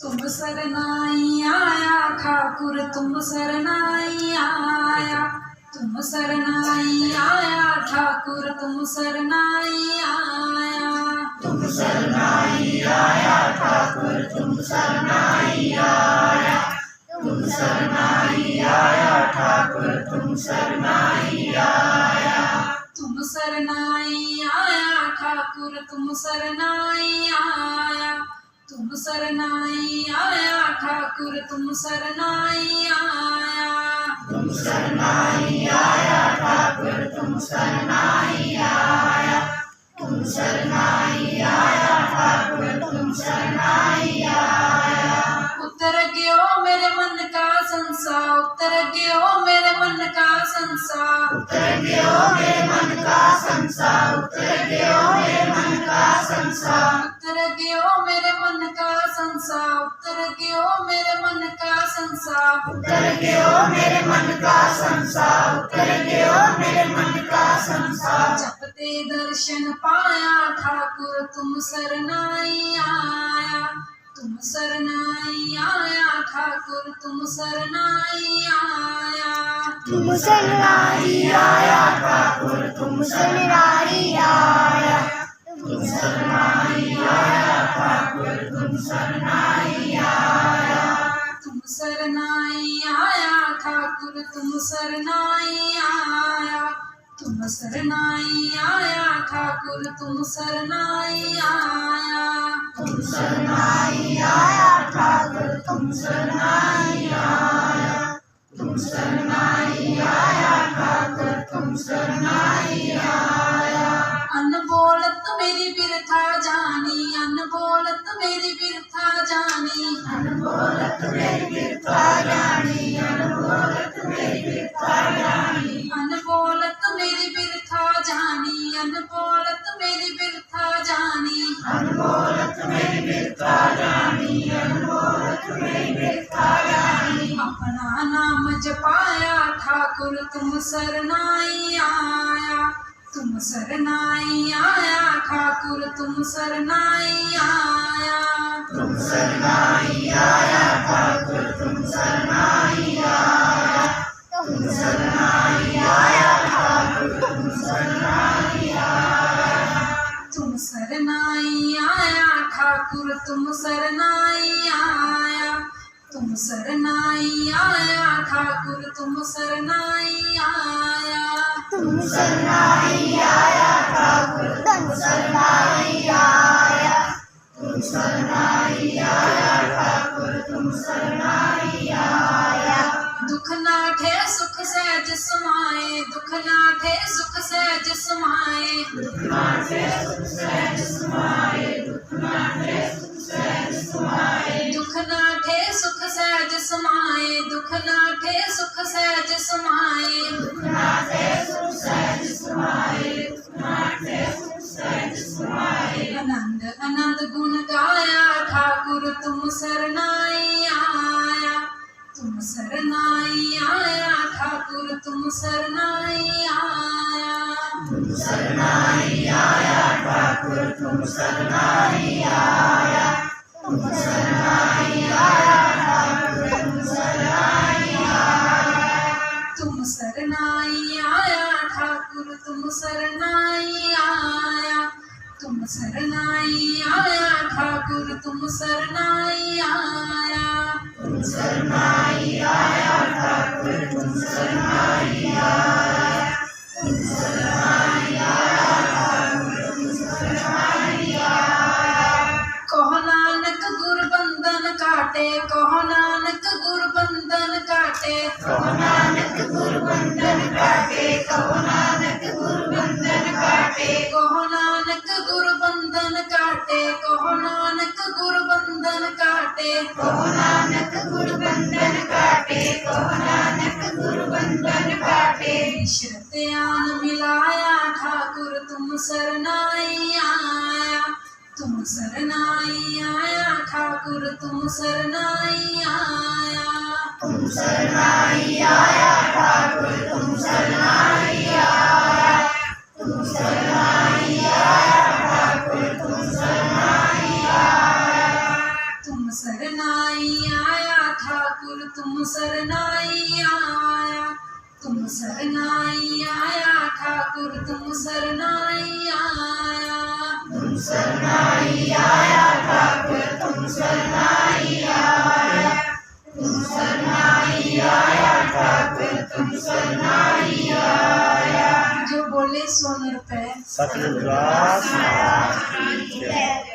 तुम सरनाई आया ठाकुर तुम सरनाई आया, तुम सरनाई आया ठाकुर तुम सरनाई आया, तुम सरनाई आया ठाकुर तुम सरनाई आया, तुम सरनाई आया ठाकुर तुम सरनाई आया, तुम सरनाई आया ठाकुर तुम सरनाई आया, तुम सरनाई आया ठाकुर तुम सरनाई आया, तुम सरनाई आया ठाकुर तुम सरनाई आया, तुम सरनाई आया ठाकुर तुम सरनाई आया। उतर गयो मेरे मन का संसार, उतर गयो मेरे मन का संसार, उतर गयो मेरे मन का संसार, उतर गयो मेरे मन का संसार, उतर गयो मेरे मन का संसार, उतर गयो मेरे मन का संसार, उतर गयो मेरे मन का संसार, उतर गयो मेरे मन का संसार। जपते दर्शन पाया ठाकुर तुम सरनाई आया, तुम सरनाई आया ठाकुर तुम सरनाई आया, तुम सरनाई आया ठाकुर तुम सरनाई आया, तुम सरनाई आया ठाकुर तुम सरनाई आया, तुम सरनाई आया ठाकुर तुम सरनाई आया, तुम सरनाई आया ठाकुर तुम सरनाई आया, तुम सरनाई आया ठाकुर तुम सरनाई आया, तुम सरनाई आया ठाकुर तुम सरनाई आया। अनबोलत मेरी बिरथा जानी, अनबोलत मेरी बिरथा जानी, अनबोलत मेरी बिरथा जानी, अनबोलत मेरी बिरथा जानी, अनबोलत मेरी बिरथा जानी, अनबोलत मेरी बिरथा जानी, अनबोलत मेरी बिरथा जानी, अनबोलत मेरी बिरथा जानी। अपना नाम जपाया ठाकुर तुम सरनाई आया, तुम सरनाई आया ठाकुर तुम सरनाई आया, तुम सरनाई आया ठाकुर तुम सरनाई आया, तुम सरनाई आया ठाकुर तुम सरनाई आया, तुम सरनाई आया ठाकुर तुम सरनाई आया, तुम सरनाई आया ठाकुर तुम सरनाई आया, तुम सरनाई आया ठाकुर तुम सरनाई आया, तुम सरनाई आया ठाकुर तुम सरनाई आया। दुख नाठे सुख सहज समाए, दुख नाठे सुख सहज समाए, दुख नाठे सुख सहज समाए, दुख नाठे सुख सहज समाए, दुख नाठे सुख सहज समाए, दुख नाठे सुख सहज समाए, दुख नाठे सुख सहज समाए, दुख नाठे सुख सहज समाए। आनंद आनंद गुण गाया ठाकुर तुम सरनाई आया, तुम सरनाई आया ठाकुर तुम सरनाई आया, तुम सरनाई आया ठाकुर तुम सरनाई आया, तुम सरनाई आया ठाकुर तुम सरनाई आया, तुम सरनाई आया ठाकुर तुम सरनाई आया, तुम सरनाई आया ठाकुर तुम सरनाई आया, तुम सरनाई आया ठाकुर तुम सरनाई आया, तुम सरनाई आया ठाकुर तुम सरनाई आया। कहो नानक गुर बंधन काटे, कहो नानक गुर बंधन काटे, कहो नानक गुर बंधन काटे, कहो नानक गुर बंधन काटे, कहो नानक गुर बंधन काटे, कहो नानक गुर बंधन काटे, कहो नानक गुर बंधन काटे, कहो नानक गुर बंधन काटे। मिश्रत आन मिलाया ठाकुर तुम सरनाई आया, तुम सरनाई आया ठाकुर तुम सरनाई आया, तुम सरनाई आया ठाकुर तुम सरनाई आया, तुम सरनाई आया ठाकुर तुम सरनाई आया, तुम सरनाई सरनाई आया ठाकुर तुम सरनाई आया, तुम सरनाई आया ठाकुर तुम सरनाई आया, तुम सरनाई आया ठाकुर तुम सरनाई आया, तुम सरनाई आया ठाकुर तुम सरनाई आया। जो बोले 100 रुपए सतगुरु दास महाराज की जय।